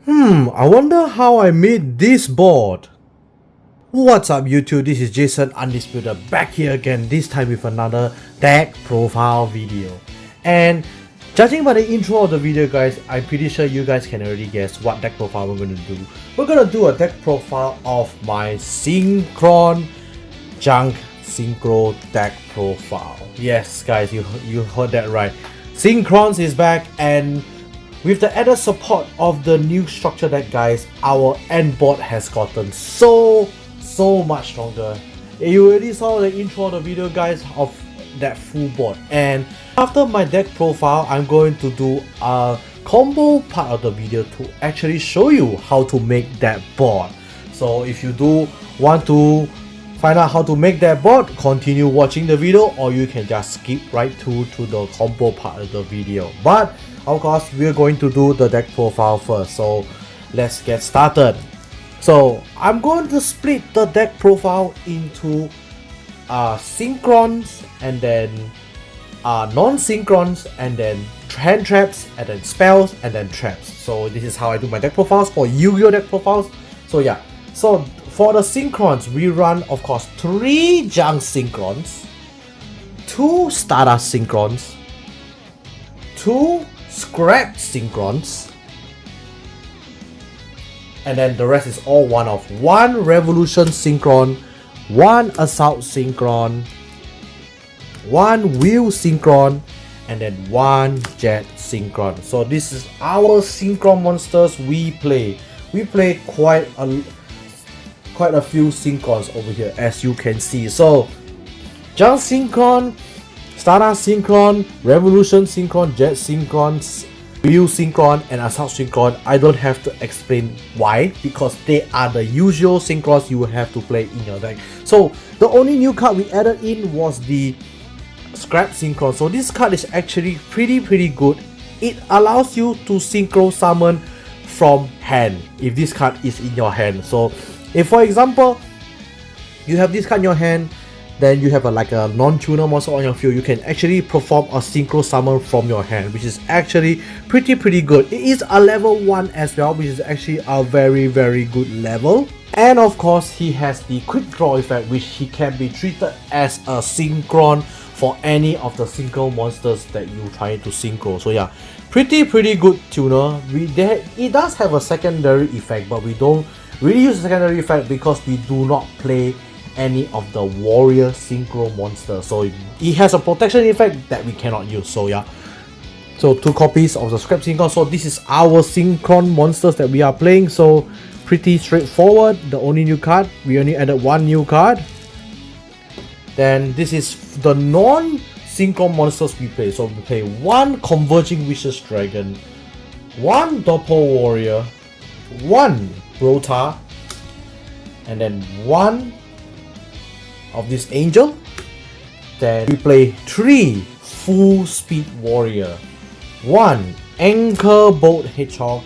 I wonder how I made this board. What's up YouTube, this is Jason Undisputed back here again, this time with another deck profile video. And judging by the intro of the video guys, I'm pretty sure you guys can already guess what deck profile we're going to do. We're going to do a deck profile of my Synchron Junk Synchro deck profile. Yes guys, you heard that right. Synchron is back, and with the added support of the new structure deck guys, our end board has gotten so much stronger. You already saw the intro of the video guys of that full board, and after my deck profile I'm going to do a combo part of the video to actually show you how to make that board. So if you do want to find out how to make that board, continue watching the video, or you can just skip right to the combo part of the video. But of course we're going to do the deck profile first, so let's get started. So I'm going to split the deck profile into synchrons, and then non-synchrons, and then hand traps, and then spells, and then traps. So this is how I do my deck profiles for Yu-Gi-Oh deck profiles. So yeah, so for the synchrons we run of course 3 junk synchrons, 2 Stardust Synchrons, 2 scrap synchrons, and then the rest is all one of 1 revolution synchron, 1 assault synchron, 1 wheel synchron, and then 1 jet synchron. So this is our synchron monsters we play. We play quite a few synchrons over here, as you can see. So junk synchron, Stardust Synchron, Revolution Synchron, Jet Synchron, Wheel Synchron, and Assault Synchron. I don't have to explain why, because they are the usual synchrons you will have to play in your deck. So the only new card we added in was the Scrap Synchron. So this card is actually pretty good. It allows you to synchro summon from hand if this card is in your hand. So if for example you have this card in your hand, then you have like a non-tuner monster on your field, you can actually perform a synchro summon from your hand, which is actually pretty good. It is a level 1 as well, which is actually a very good level. And of course he has the quick draw effect, which he can be treated as a synchron for any of the synchro monsters that you try to synchro. So yeah, pretty good tuner. It does have a secondary effect, but we don't really use the secondary effect because we do not play any of the warrior synchro monsters, so it has a protection effect that we cannot use. So yeah, so 2 copies of the scrap synchron. So this is our synchron monsters that we are playing, so pretty straightforward. The only new card, we only added 1 new card. Then this is the non-synchron monsters we play. So we play 1 Converging Majestic Dragon, 1 Doppel Warrior, 1 brotaur, and then 1 of this angel. Then we play 3 Fullspeed Warrior, 1 Anchorbolt Hedhog,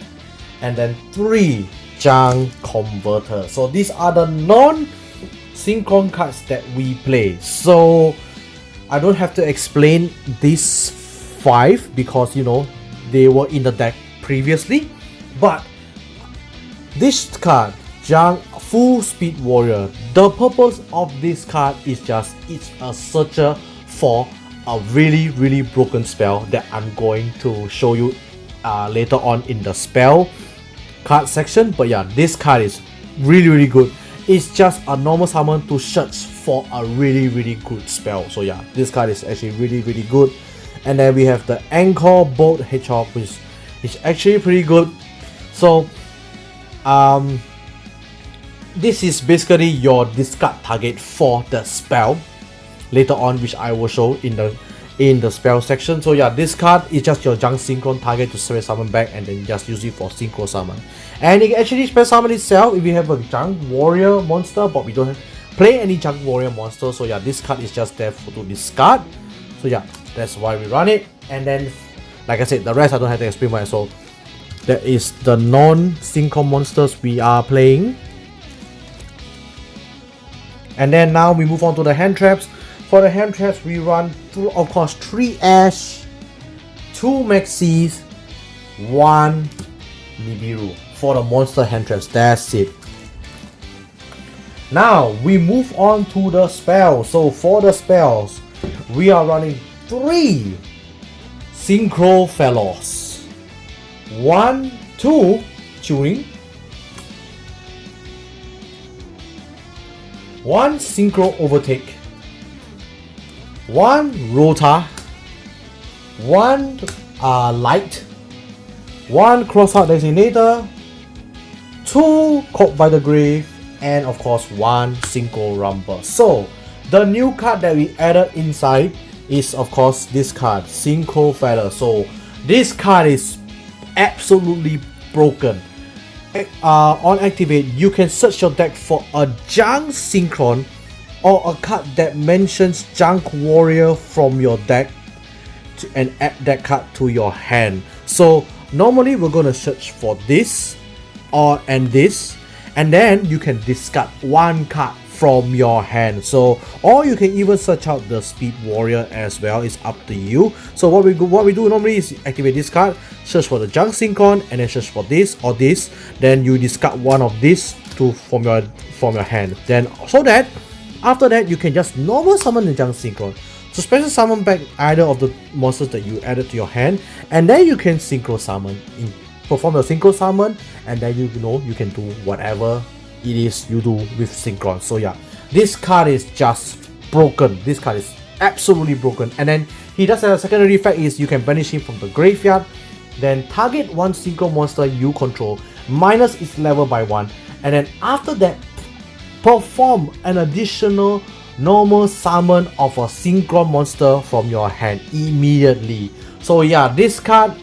and then 3 junk converter. So these are the non-synchron cards that we play. So I don't have to explain these 5 because you know they were in the deck previously. But this card, Junk Fullspeed Warrior, the purpose of this card is just it's a searcher for a really broken spell that I'm going to show you later on in the spell card section. But yeah, this card is really good. It's just a normal summon to search for a really good spell. So yeah, this card is actually really good. And then we have the Anchorbolt Hedhog, which is actually pretty good. So this is basically your discard target for the spell later on, which I will show in the spell section. So yeah, this card is just your junk synchron target to special summon back, and then just use it for synchro summon. And it can actually special summon itself if you have a junk warrior monster, but we don't play any junk warrior monster. So yeah, this card is just there to discard. So yeah, that's why we run it. And then like I said, the rest I don't have to explain why. So that is the non-synchron monsters we are playing. And then now we move on to the hand traps. For the hand traps we run through of course 3 Ash, 2 Maxx Cs, 1 Niburu. for the monster hand traps. That's it. Now we move on to the spells. So for the spells, we are running 3 Synchro Fellows. 1, 2 Tunning, 1 Synchro Overtake, 1 brotaur, 1 Light, 1 Crossout Designator, 2 Caught by the Grave, and of course 1 Synchro Rumble. So the new card that we added inside is of course this card, Synchro Fellows. So this card is absolutely broken. On activate, you can search your deck for a Junk Synchron or a card that mentions Junk Warrior from your deck and add that card to your hand. So normally we're gonna search for this and this, and then you can discard 1 card from your hand. So, or you can even search out the Speed Warrior as well. It's up to you. So what we do normally is activate this card, search for the Junk Synchron, and then search for this or this. Then you discard 1 of this from your hand. Then so that after that you can just normal summon the Junk Synchron. So special summon back either of the monsters that you added to your hand, and then you can synchro summon, perform your synchro summon, and then you can do whatever it is you do with Synchron. So yeah, this card is just broken. This card is absolutely broken. And then he does have a secondary effect is you can banish him from the graveyard, then target 1 Synchro monster you control, minus its level by 1, and then after that perform an additional normal summon of a Synchron monster from your hand immediately. So yeah, this card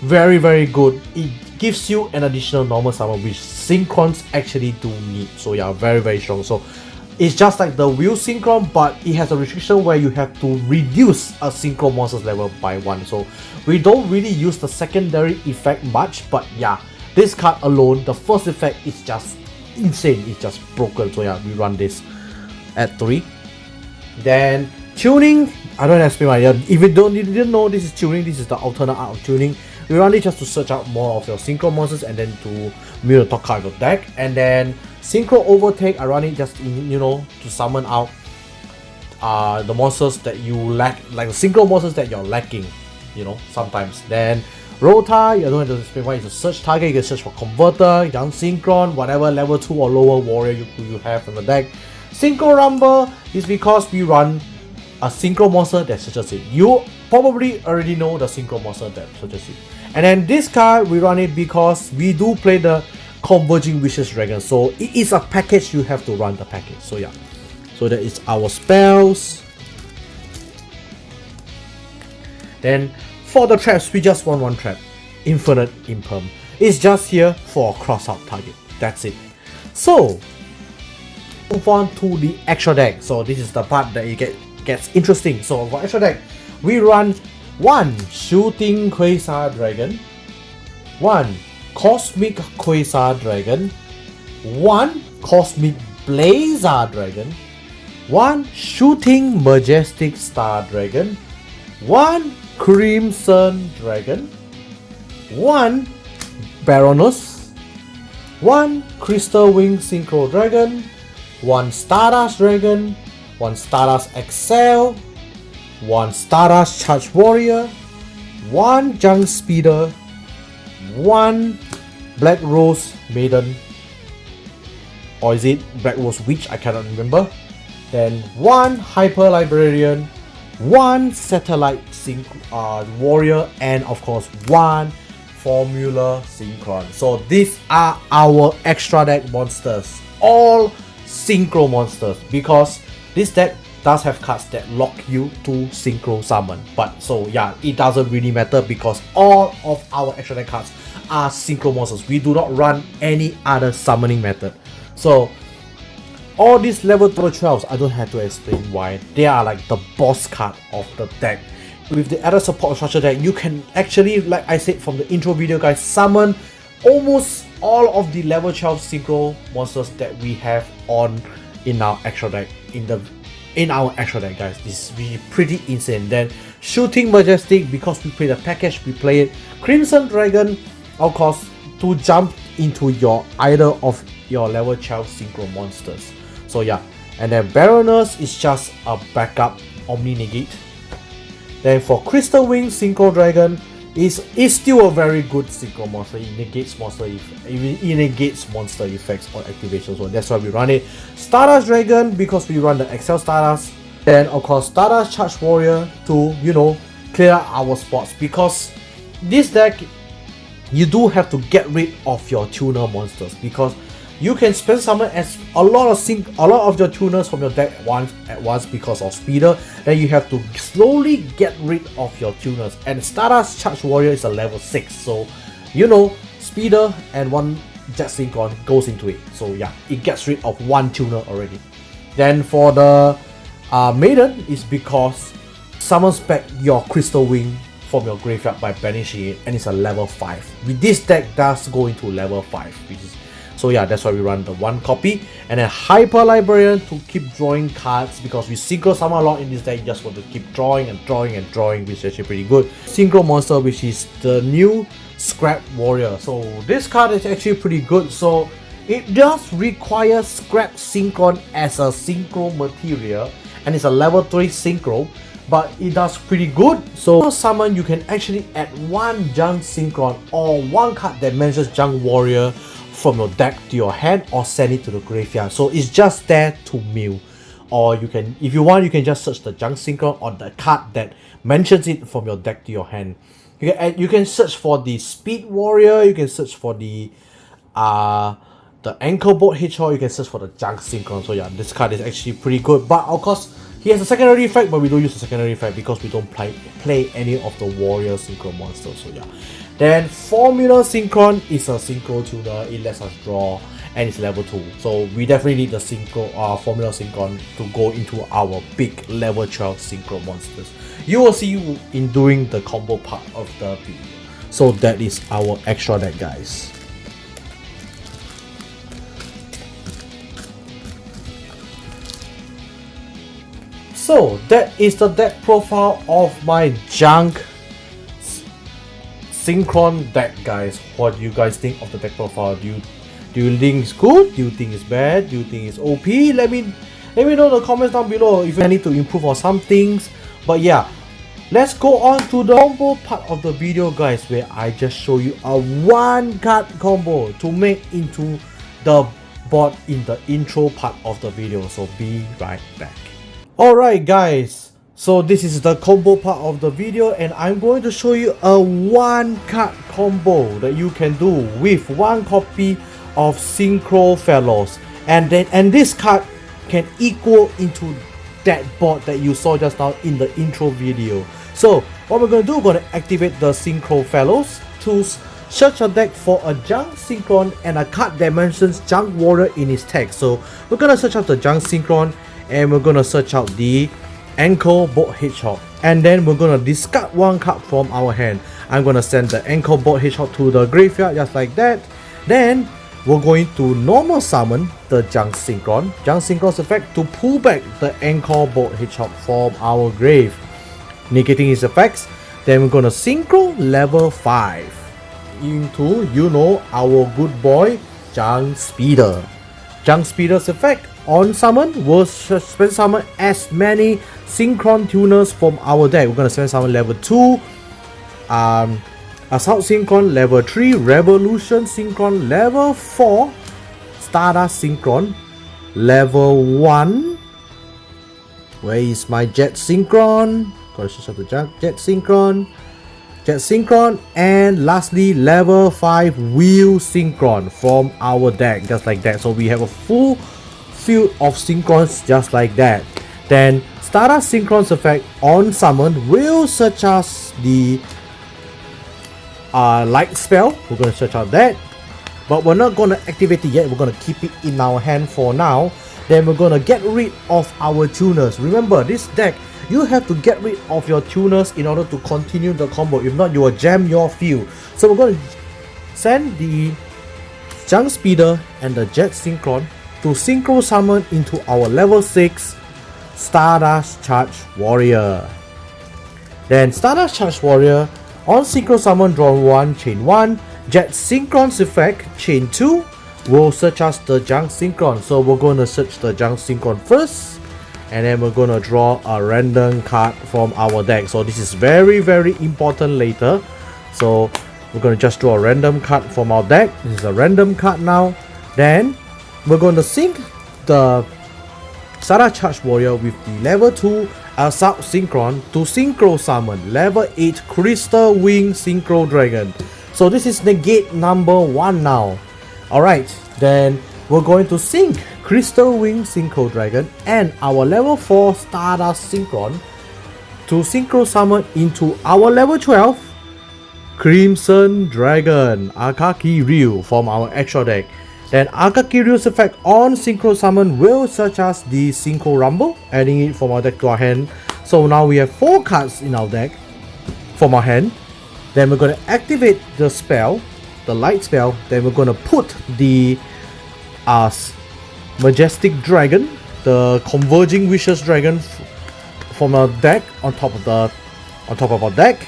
very good. It gives you an additional normal summon which Synchrons actually do need. So yeah, very strong. So it's just like the Wheel Synchron, but it has a restriction where you have to reduce a Synchro monster's level by 1. So we don't really use the secondary effect much, but yeah, this card alone, the first effect is just insane. It's just broken. So yeah, we run this at 3. Then Tuning, I don't explain why. If you didn't know this is Tuning, this is the alternate art of Tuning. We run it just to search out more of your Synchro monsters and then to mill the top card of your deck. And then Synchro Overtake, I run it just to summon out the monsters that you lack, like the Synchro monsters that you're lacking, sometimes. Then Brotaur, you don't have to explain why. It's a search target. You can search for Converter, Young Synchron, whatever level 2 or lower warrior you have in the deck. Synchro Rumble is because we run a Synchro monster that searches it. You probably already know the Synchro monster that searches it. And then this card, we run it because we do play the Converging Vicious Dragon. So it is a package, you have to run the package. So yeah, so that is our spells. Then for the traps, we just want 1 trap, Infinite Imperm. It's just here for a cross-out target. That's it. So move on to the extra deck. So this is the part that it gets interesting. So for extra deck, we run 1 Shooting Quasar Dragon, 1 Cosmic Quasar Dragon, 1 Cosmic Blazar Dragon, 1 Shooting Majestic Star Dragon, 1 Crimson Dragon, 1 Baroness, 1 Crystal Wing Synchro Dragon, 1 Stardust Dragon, 1 Stardust XL, 1 Stardust Charge Warrior, 1 Junk Speeder, 1 Black Rose Maiden, or is it Black Rose Witch? I cannot remember. Then 1 Hyper Librarian, 1 Satellite Warrior, and of course 1 Formula Synchron. So these are our extra deck monsters, all Synchro monsters, because this deck does have cards that lock you to Synchro Summon. But so yeah, it doesn't really matter because all of our extra deck cards are Synchro monsters. We do not run any other summoning method. So all these level 12s, I don't have to explain why. They are like the boss card of the deck. With the added support structure deck, you can actually, like I said from the intro video guys, summon almost all of the level 12 Synchro monsters that we have in our extra deck. In our extra deck guys, this is really pretty insane. Then Shooting Majestic, because we play the package, we play it. Crimson Dragon, of course, to jump into your either of your level 12 Synchro monsters. So yeah, and then Baroness is just a backup Omni negate. Then for Crystal Wing Synchro Dragon is still a very good Synchro monster. It negates monster effects on activation, so that's why we run it. Stardust Dragon because we run the Excel Stardust. Then of course Stardust Charge Warrior to, you know, clear out our spots, because this deck you do have to get rid of your tuner monsters, because you can spend summon as a lot of your tuners from your deck at once because of speeder. Then you have to slowly get rid of your tuners, and Stardust Charge Warrior is a level 6, so you know, speeder and one Jet Synchron goes into it, so yeah, it gets rid of one tuner already. Then for the Maiden is because summons back your Crystal Wing from your graveyard by banishing it, and it's a level 5. With this deck does go into level 5, which is, so yeah, that's why we run the 1 copy. And then Hyper Librarian to keep drawing cards, because we synchro summon a lot in this deck, you just want to keep drawing and drawing and drawing, which is actually pretty good. Synchro monster, which is the new Scrap Warrior. So this card is actually pretty good. So it does require Scrap Synchron as a synchro material, and it's a level 3 synchro, but it does pretty good. So for summon, you can actually add 1 Junk Synchron or 1 card that mentions Junk Warrior from your deck to your hand, or send it to the graveyard. So it's just there to mill. Or you can, if you want, you can just search the Junk Synchron or the card that mentions it from your deck to your hand. You can search for the Speed Warrior, you can search for the Anchorbolt Hedhog, you can search for the Junk Synchron. So yeah, this card is actually pretty good. But of course, he has a secondary effect, but we don't use the secondary effect because we don't play any of the Warrior Synchro monsters. So yeah. Then Formula Synchron is a Synchro tuner, it lets us draw, and it's level 2. So we definitely need the Formula Synchron to go into our big level 12 Synchro monsters. You will see in doing the combo part of the video. So that is our extra deck, guys. So that is the deck profile of my Junk Synchron deck, guys. What do you guys think of the deck profile? Do you think it's good? Do you think it's bad? Do you think it's OP? Let me know in the comments down below if I need to improve on some things. But yeah, let's go on to the combo part of the video, guys, where I just show you a 1 card combo to make into the board in the intro part of the video. So be right back. Alright, guys, so this is the combo part of the video, and I'm going to show you a 1 card combo that you can do with 1 copy of Synchro Fellows, and this card can equal into that board that you saw just now in the intro video. So what we're going to do, we're going to activate the Synchro Fellows to search a deck for a Junk Synchron and a card that mentions Junk Warrior in its text. So we're going to search out the Junk Synchron, and we're going to search out the Anchorbolt Hedhog, and then we're going to discard 1 card from our hand. I'm going to send the Anchorbolt Hedhog to the graveyard just like that. Then we're going to normal summon the Junk Synchron. Junk Synchron's effect to pull back the Anchorbolt Hedhog from our grave, negating his effects. Then we're going to Synchro level 5 into, you know, our good boy Junk Speeder. Junk Speeder's effect on summon will spend summon as many Synchron tuners from our deck. We're going to spend summon level 2, Assault Synchron level 3, Revolution Synchron level 4, Stardust Synchron level 1. Where is my Jet Synchron? Gotta switch up the Jet Synchron. Jet Synchron, and lastly level 5 Wheel Synchron from our deck, just like that. So we have a full field of Synchrons just like that. Then Stardust Synchron's effect on summon will search us the light spell. We're going to search out that, but we're not going to activate it yet. We're going to keep it in our hand for now. Then we're going to get rid of our tuners. Remember, this deck, you have to get rid of your tuners in order to continue the combo. If not, you will jam your field. So we're going to send the Junk Speeder and the Jet Synchron to synchro summon into our level 6 Stardust Charge Warrior. Then Stardust Charge Warrior, on synchro summon, draw 1, chain 1. Jet Synchron's effect, chain 2, will search us the Junk Synchron. So we're going to search the Junk Synchron first, and then we're going to draw a random card from our deck. So this is very important later. So we're going to just draw a random card from our deck. This is a random card now. Then we're going to sync the Stardust Charge Warrior with the level 2 Assault Synchron to Synchro Summon level 8 Crystal Wing Synchro Dragon. So this is negate number 1 now. Alright, then we're going to sync Crystal Wing Synchro Dragon and our level 4 Stardust Synchron to Synchro Summon into our level 12 Crimson Dragon Akaki Ryu from our extra deck. Then Akaki Ryu's effect on Synchro Summon will search us the Synchro Rumble, adding it from our deck to our hand. So now we have 4 cards in our deck from our hand. Then we're going to activate the spell, the light spell. Then we're going to put the Majestic Dragon, the Converging Vicious Dragon from our deck on top of our deck.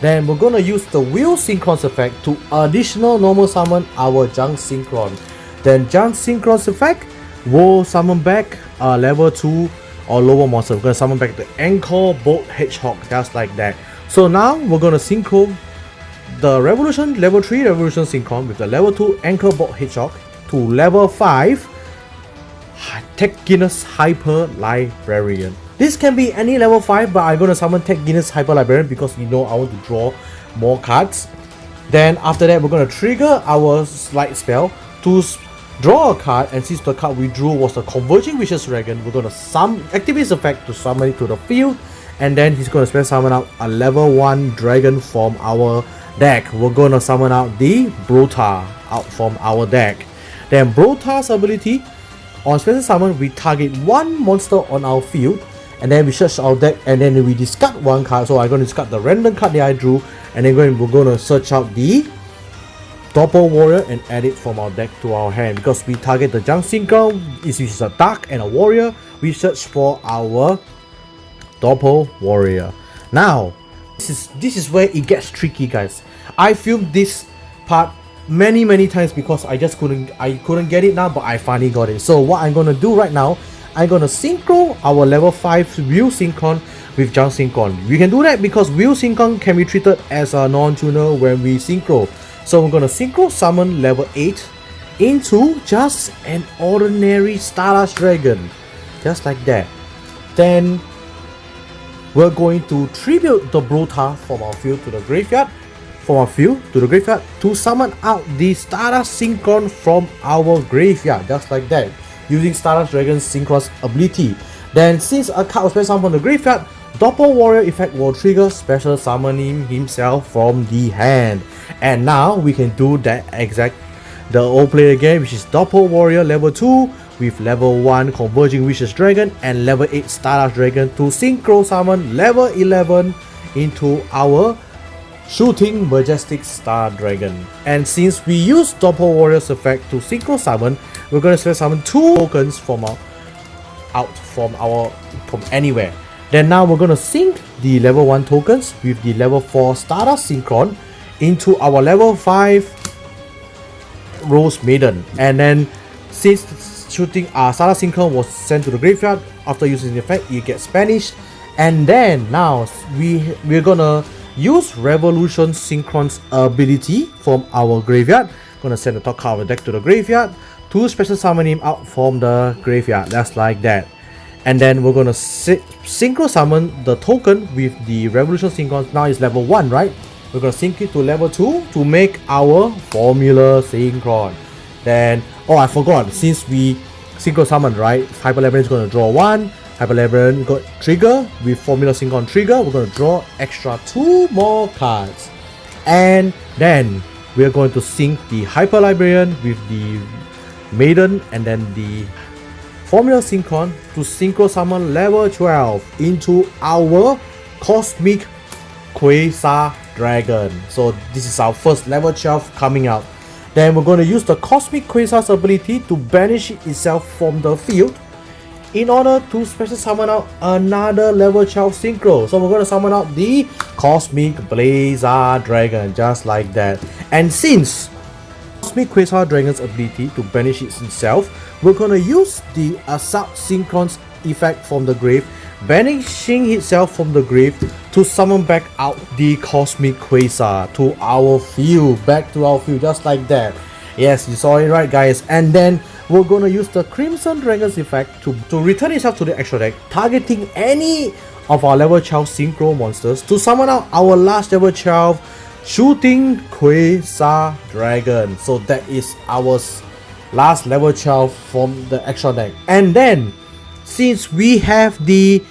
Then we're gonna use the Wheel Synchron's effect to additional normal summon our Junk Synchron. Then Junk Synchron's effect will summon back a level 2 or lower monster. We're gonna summon back the Anchorbolt Hedhog, just like that. So now we're gonna synchro the Revolution level 3 Revolution Synchron with the level 2 Anchorbolt Hedhog to level 5 Tech Guinness Hyper Librarian. This can be any level 5, but I'm gonna summon Tech Guinness Hyper Librarian because we know I want to draw more cards. Then after that, we're gonna trigger our slide spell to draw a card, and since the card we drew was the Converging Vicious Dragon, we're gonna activate his effect to summon it to the field, and then he's gonna spell summon out a level 1 dragon from our deck. We're gonna summon out the Brotaur out from our deck. Then Brotaur's ability, on special summon, we target 1 monster on our field, and then we search our deck, and then we discard 1 card. So I'm going to discard the random card that I drew, and then we're going to search out the Doppel Warrior and add it from our deck to our hand. Because we target the Junk Synchron, which is a Dark and a Warrior, we search for our Doppel Warrior. Now, this is where it gets tricky, guys. I filmed this part many times because I couldn't get it now, but I finally got it. So what I'm gonna do right now, I'm gonna synchro our level 5 Wheel Synchron with Junk Synchron. We can do that because Wheel Synchron can be treated as a non-tuner when we synchro. So we're gonna synchro summon level 8 into just an ordinary Stardust Dragon, just like that. Then we're going to tribute the Brotaur from our field to the graveyard, to summon out the Stardust Synchron from our graveyard, just like that, using Stardust Dragon's Synchron's ability. Then since a card was special summoned from the graveyard, Doppel Warrior effect will trigger special summoning himself from the hand. And now we can do the old play again, which is Doppel Warrior level 2 with level 1 Converging Vicious Dragon and level 8 Stardust Dragon to synchro summon level 11 into our Shooting Majestic Star Dragon. And since we use Doppel Warrior's effect to synchro summon, we're going to summon 2 tokens from anywhere. Then now we're going to sync the level 1 tokens with the level 4 Stardust Synchron into our level 5 Rose Maiden. And then since shooting Stardust Synchron was sent to the graveyard, after using the effect, it gets banished. And then now we're gonna use Revolution Synchron's ability from our graveyard. Gonna send the top card of the deck to the graveyard to special summon him out from the graveyard, just like that. And then we're gonna synchro summon the token with the Revolution Synchron. Now it's level 1, right? We're gonna sync it to level 2 to make our Formula Synchron. Then, oh, I forgot, since we synchro summon, right? Hyper Librarian is gonna draw 1. Hyper Librarian got trigger with Formula Synchron trigger. We're gonna draw extra 2 more cards. And then we're going to sync the Hyper Librarian with the Maiden and then the Formula Synchron to synchro summon level 12 into our Cosmic Quasar Dragon. So this is our first level 12 coming out. Then we're going to use the Cosmic Quasar's ability to banish itself from the field. in order to special summon out another level 12 Synchro. So we're going to summon out the Cosmic Blazar Dragon, just like that. And since Cosmic Quasar Dragon's ability to banish itself, we're going to use the Assault Synchron's effect from the grave, banishing itself from the grave to summon back out the Cosmic Quasar to our field, back to our field, just like that. Yes, you saw it right, guys. And then we're gonna use the Crimson Dragon's effect to return itself to the extra deck, targeting any of our level 12 Synchro monsters to summon out our last level 12 Shooting Quasar Dragon. So that is our last level 12 from the extra deck. And then, since we have the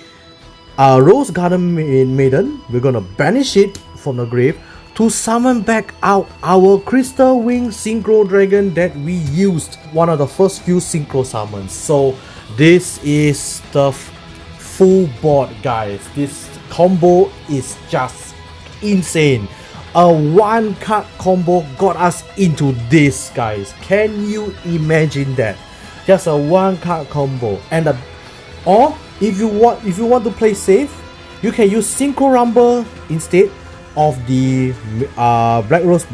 Rose Garden Maiden, we're gonna banish it from the grave to summon back out our Crystal Wing Synchro Dragon that we used one of the first few Synchro summons. So this is the full board, guys. This combo is just insane. A one card combo got us into this, guys. Can you imagine that? Just a one card combo. And or if you want to play safe, you can use Synchro Rumble instead of the Black Rose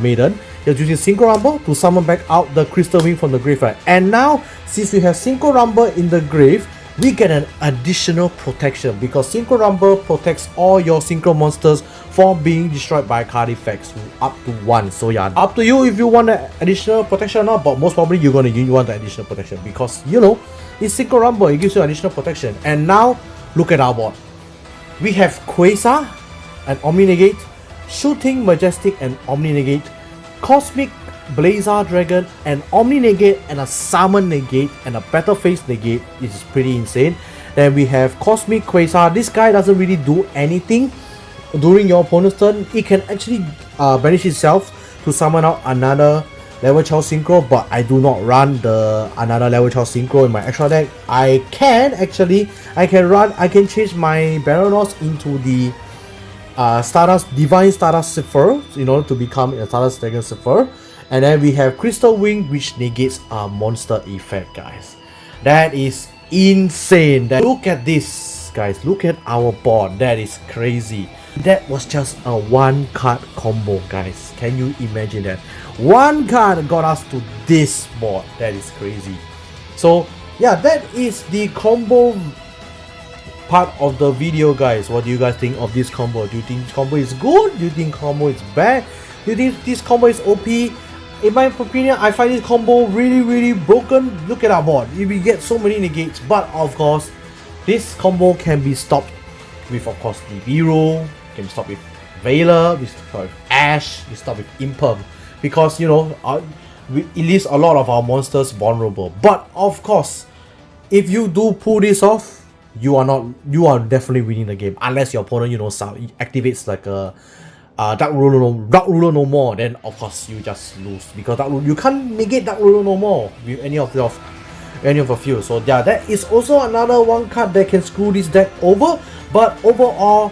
Maiden. You're using Synchro Rumble to summon back out the Crystal Wing from the grave, right? And now, since we have Synchro Rumble in the grave, we get an additional protection because Synchro Rumble protects all your Synchro monsters from being destroyed by card effects up to 1. So yeah, up to you if you want the additional protection or not, but most probably you're gonna want the additional protection because, you know, it's Synchro Rumble, it gives you additional protection. And now, look at our board. We have Quasar and Omni Negate, Shooting Majestic and Omni Negate, Cosmic Blazar Dragon and Omni Negate and a Summon Negate and a Battle Phase Negate. This is pretty insane. Then we have Cosmic Quasar. This guy doesn't really do anything during your opponent's turn. It can actually banish itself to summon out another level 12 Synchro, but I do not run the another level 12 Synchro in my extra deck. I can change my Baronne into the Divine Stardust Zephyr in order to become a Stardust Dragon Zephyr. And then we have Crystal Wing, which negates a monster effect, guys. That is insane. Look at this, guys. Look at our board. That is crazy. That was just a one card combo, guys. Can you imagine that? One card got us to this board. That is crazy. So yeah, that is the combo part of the video, guys. What do you guys think of this combo? Do you think this combo is good? Do you think combo is bad? Do you think this combo is OP? In my opinion, I find this combo really broken. Look at our board. We get so many negates, but of course, this combo can be stopped with, of course, Niburu, can be stopped with Veiler, we stop with Ash, we stop with Imperm, because, you know, it leaves a lot of our monsters vulnerable. But of course, if you do pull this off, you are definitely winning the game, unless your opponent, you know, activates like a Dark Ruler no more. Then of course you just lose, because you can't negate Dark Ruler no more with any of your field. So yeah, that is also another one card that can screw this deck over. But overall,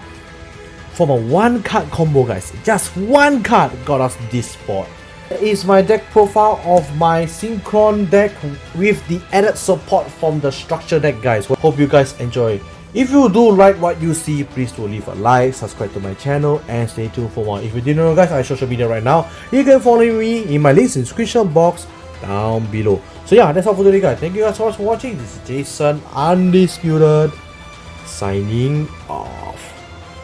from a one card combo, guys, just one card got us this board. That is my deck profile of my Synchron deck with the added support from the structure deck, guys. Hope you guys enjoy. If you do like what you see, please do leave a like, subscribe to my channel, and stay tuned for more. If you didn't know, guys, I have social media right now. You can follow me in my links in the description box down below. So yeah, that's all for today, guys. Thank you guys so much for watching. This is Jason Undisputed signing off.